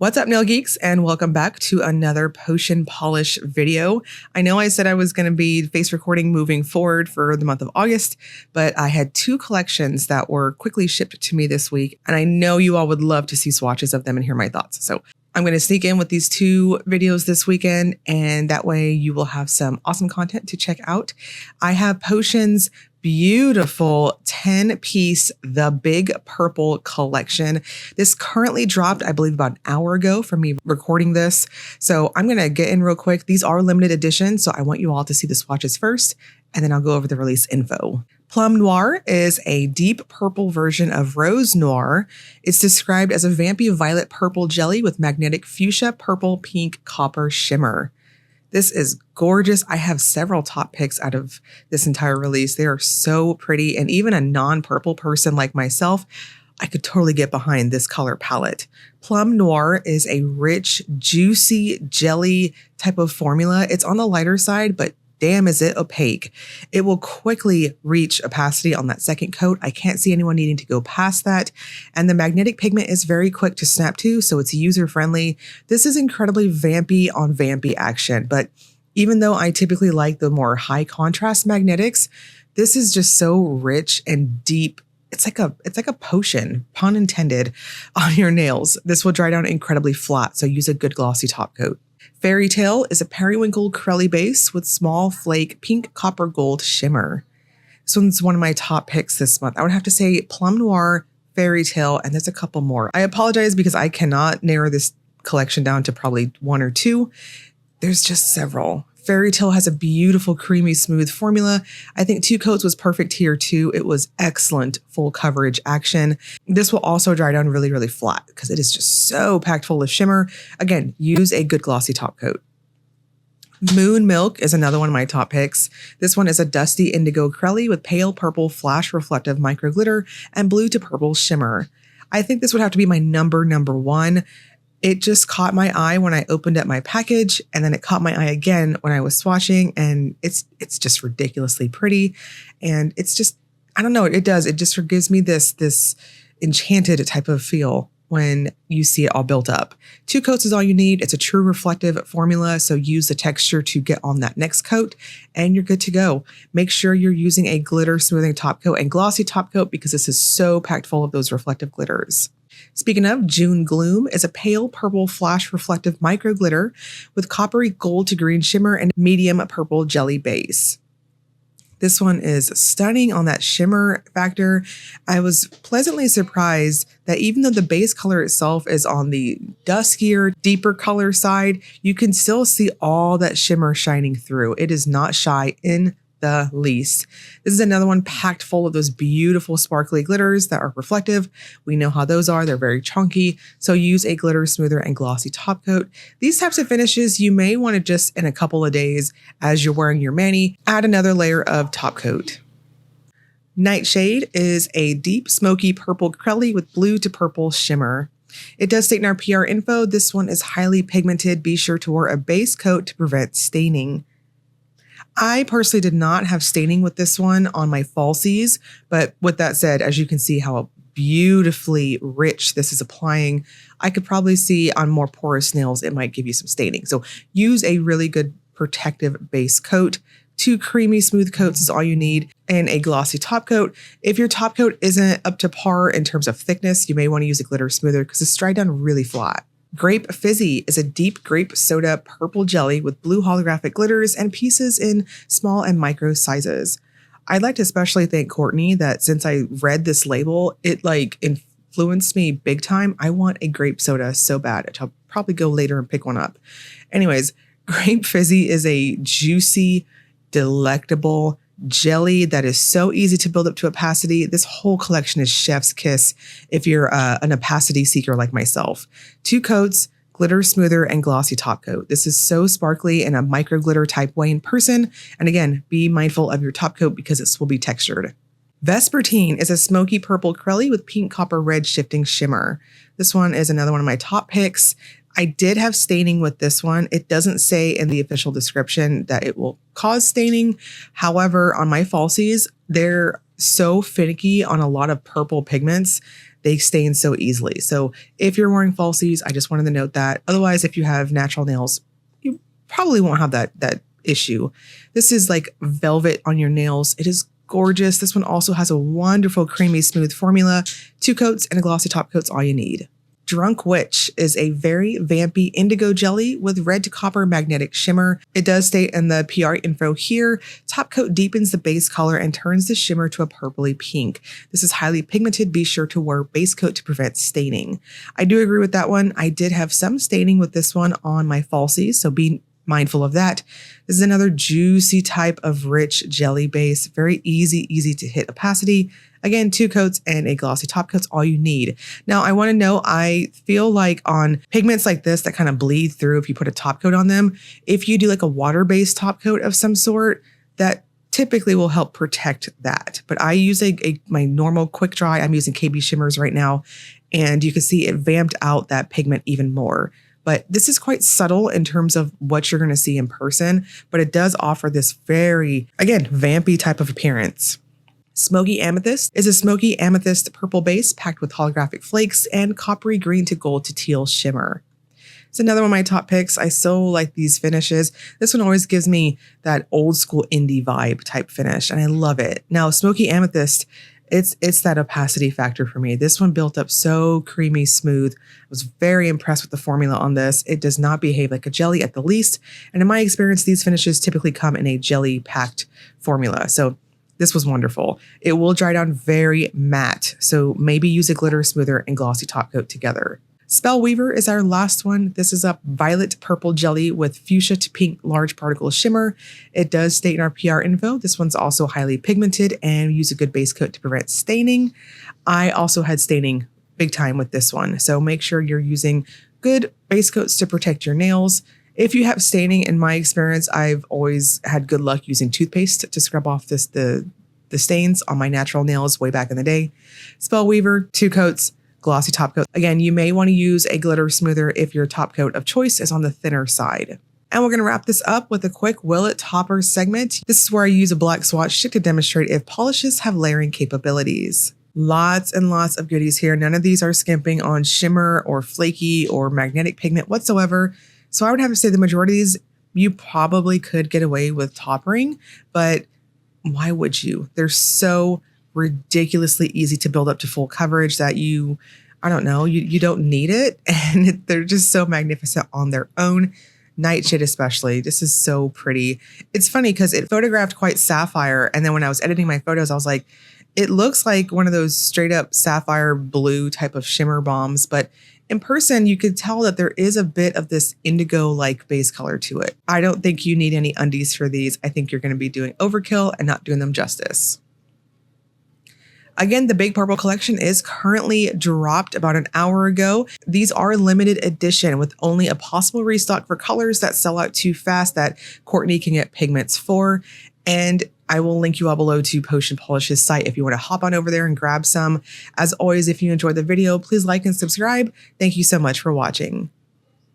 What's up, nail geeks, and welcome back to another potion polish video. I know I said I was going to be face recording moving forward for the month of August, but I had two collections that were quickly shipped to me this week, and I know you all would love to see swatches of them and hear my thoughts. So I'm going to sneak in with these two videos this weekend, and that way you will have some awesome content to check out. I have Potion's beautiful 10-piece The Big Purple collection. This currently dropped, I believe, about an hour ago from me recording this. So I'm going to get in real quick. These are limited edition, so I want you all to see the swatches first, and then I'll go over the release info. Plum Noir is a deep purple version of Rose Noir. It's described as a vampy violet purple jelly with magnetic fuchsia, purple, pink, copper shimmer. This is gorgeous. I have several top picks out of this entire release. They are so pretty, and even a non-purple person like myself, I could totally get behind this color palette. Plum Noir is a rich, juicy jelly type of formula. It's on the lighter side, but damn, is it opaque. It will quickly reach opacity on that second coat. I can't see anyone needing to go past that. And the magnetic pigment is very quick to snap to, so it's user-friendly. This is incredibly vampy on vampy action, but even though I typically like the more high contrast magnetics, this is just so rich and deep. It's like a potion, pun intended, on your nails. This will dry down incredibly flat, so use a good glossy top coat. Fairy Tale is a periwinkle corally base with small flake pink copper gold shimmer. This one's one of my top picks this month. I would have to say Plum Noir, Fairy Tale, and there's a couple more. I apologize because I cannot narrow this collection down to probably one or two. There's just several. Fairy Tale has a beautiful, creamy, smooth formula. I think 2 coats was perfect here too. It was excellent full coverage action. This will also dry down really, really flat because it is just so packed full of shimmer. Again, use a good glossy top coat. Moon Milk is another one of my top picks. This one is a dusty indigo corally with pale purple flash reflective micro glitter and blue to purple shimmer. I think this would have to be my number one. It just caught my eye when I opened up my package, and then it caught my eye again when I was swatching, and it's just ridiculously pretty. And it's just, I don't know, it just gives me this enchanted type of feel when you see it all built up. 2 coats is all you need. It's a true reflective formula, so use the texture to get on that next coat, and you're good to go. Make sure you're using a glitter smoothing top coat and glossy top coat because this is so packed full of those reflective glitters. Speaking of, June Gloom is a pale purple flash reflective micro glitter with coppery gold to green shimmer and medium purple jelly base. This one is stunning on that shimmer factor. I was pleasantly surprised that even though the base color itself is on the duskier, deeper color side, you can still see all that shimmer shining through. It is not shy in the least. This is another one packed full of those beautiful sparkly glitters that are reflective. We know how those are. They're very chunky. So use a glitter smoother and glossy top coat. These types of finishes, you may want to just in a couple of days as you're wearing your mani, add another layer of top coat. Nightshade is a deep smoky purple corally with blue to purple shimmer. It does state in our PR info, this one is highly pigmented. Be sure to wear a base coat to prevent staining. I personally did not have staining with this one on my falsies, but with that said, as you can see how beautifully rich this is applying, I could probably see on more porous nails, it might give you some staining. So use a really good protective base coat. 2 creamy smooth coats is all you need, and a glossy top coat. If your top coat isn't up to par in terms of thickness, you may want to use a glitter smoother because it's dried down really flat. Grape Fizzy is a deep grape soda purple jelly with blue holographic glitters and pieces in small and micro sizes. I'd like to especially thank Courtney that since I read this label, it influenced me big time. I want a grape soda so bad. I'll probably go later and pick one up. Anyways, Grape Fizzy is a juicy, delectable jelly that is so easy to build up to opacity. This whole collection is chef's kiss if you're an opacity seeker like myself. 2 coats, glitter smoother and glossy top coat. This is so sparkly in a micro glitter type way in person. And again, be mindful of your top coat because this will be textured. Vespertine is a smoky purple corally with pink copper red shifting shimmer. This one is another one of my top picks. I did have staining with this one. It doesn't say in the official description that it will cause staining. However, on my falsies, they're so finicky on a lot of purple pigments they stain so easily. So if you're wearing falsies, I just wanted to note that. Otherwise, if you have natural nails, you probably won't have that issue. This is like velvet on your nails. It is gorgeous. This one also has a wonderful creamy smooth formula, 2 coats and a glossy top coat's all you need. Drunk Witch is a very vampy indigo jelly with red to copper magnetic shimmer. It does state in the PR info here, top coat deepens the base color and turns the shimmer to a purpley pink. This is highly pigmented. Be sure to wear base coat to prevent staining. I do agree with that one. I did have some staining with this one on my falsies, so be mindful of that. This is another juicy type of rich jelly base. Very easy to hit opacity. Again, 2 coats and a glossy top coat's all you need. Now, I want to know, I feel like on pigments like this that kind of bleed through if you put a top coat on them, if you do like a water-based top coat of some sort, that typically will help protect that. But I use my normal quick dry. I'm using KBShimmers right now, and you can see it vamped out that pigment even more. But this is quite subtle in terms of what you're going to see in person, but it does offer this very, again, vampy type of appearance. Smoky Amethyst is a smoky amethyst purple base packed with holographic flakes and coppery green to gold to teal shimmer. It's another one of my top picks. I so like these finishes. This one always gives me that old school indie vibe type finish, and I love it. Now, Smoky Amethyst, it's that opacity factor for me. This one built up so creamy smooth. I was very impressed with the formula on this. It does not behave like a jelly at the least. And in my experience, these finishes typically come in a jelly packed formula. So this was wonderful. It will dry down very matte. So maybe use a glitter smoother and glossy top coat together. Spellweaver is our last one. This is a violet purple jelly with fuchsia to pink large particle shimmer. It does state in our PR info. This one's also highly pigmented and use a good base coat to prevent staining. I also had staining big time with this one. So make sure you're using good base coats to protect your nails. If you have staining, in my experience, I've always had good luck using toothpaste to scrub off the stains on my natural nails way back in the day. Spellweaver, 2 coats, glossy top coat. Again, you may want to use a glitter smoother if your top coat of choice is on the thinner side. And we're going to wrap this up with a quick Will It Topper segment. This is where I use a black swatch stick to demonstrate if polishes have layering capabilities. Lots and lots of goodies here. None of these are skimping on shimmer or flaky or magnetic pigment whatsoever. So I would have to say the majority of these, you probably could get away with toppering, but why would you? They're so ridiculously easy to build up to full coverage that you don't need it. And they're just so magnificent on their own. Nightshade especially, this is so pretty. It's funny because it photographed quite sapphire. And then when I was editing my photos, I was like, it looks like one of those straight up sapphire blue type of shimmer bombs, but in person, you could tell that there is a bit of this indigo-like base color to it. I don't think you need any undies for these. I think you're going to be doing overkill and not doing them justice. Again, the Big Purple collection is currently dropped about an hour ago. These are limited edition with only a possible restock for colors that sell out too fast that Courtney can get pigments for. And I will link you all below to Potion Polish's site if you want to hop on over there and grab some. As always, if you enjoyed the video, please like and subscribe. Thank you so much for watching.